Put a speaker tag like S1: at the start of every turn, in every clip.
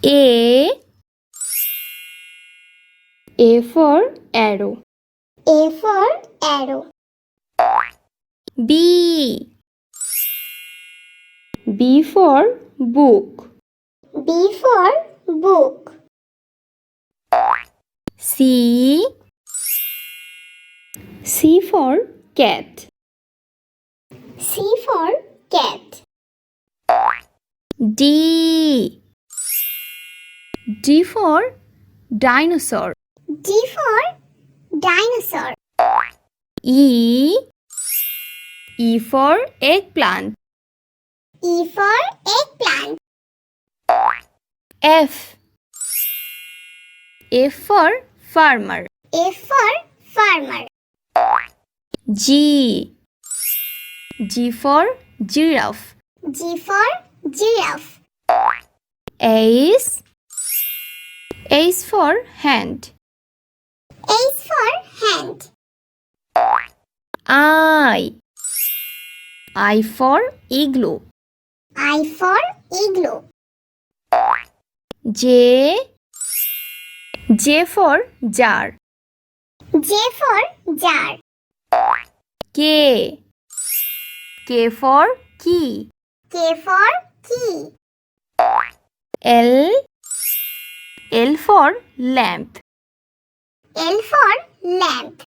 S1: A for arrow.
S2: A for arrow.
S1: B for book.
S2: B for book.
S1: C for cat.
S2: C for cat.
S1: D for dinosaur.
S2: D for dinosaur.
S1: E for eggplant.
S2: E for eggplant.
S1: F for farmer.
S2: F for farmer.
S1: G for giraffe.
S2: G for giraffe.
S1: H for hand.
S2: H for hand.
S1: I for igloo.
S2: I for igloo.
S1: J for jar.
S2: J for jar.
S1: K for key.
S2: K for key.
S1: L for lamp.
S2: L for lamp.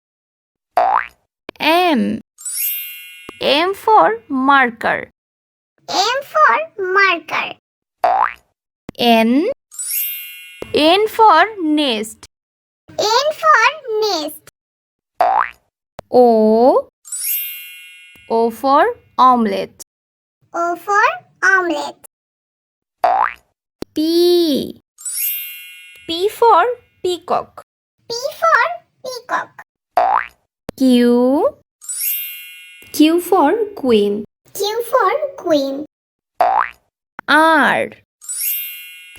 S1: M for marker.
S2: M for marker.
S1: N for nest.
S2: N for nest.
S1: O for omelette.
S2: O for omelette.
S1: P for peacock.
S2: P for peacock.
S1: Q for queen.
S2: Q for queen.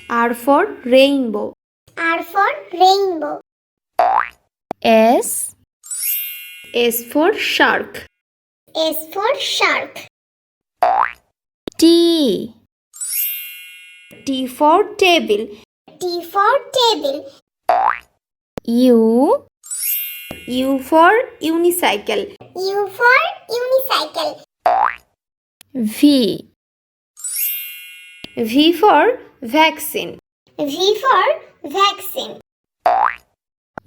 S1: R for rainbow.
S2: R for rainbow.
S1: S for shark.
S2: S for shark.
S1: T for table.
S2: T for table.
S1: U for unicycle.
S2: U for unicycle.
S1: V for vaccine.
S2: V for vaccine.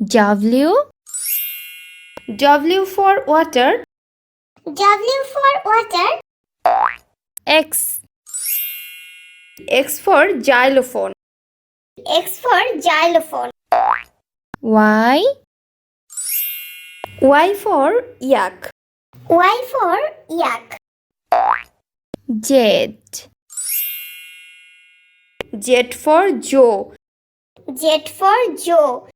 S1: W for water.
S2: W for water.
S1: X for xylophone.
S2: X for xylophone.
S1: Y for yak.
S2: Y for yak.
S1: Z for Joe.
S2: Z for Joe.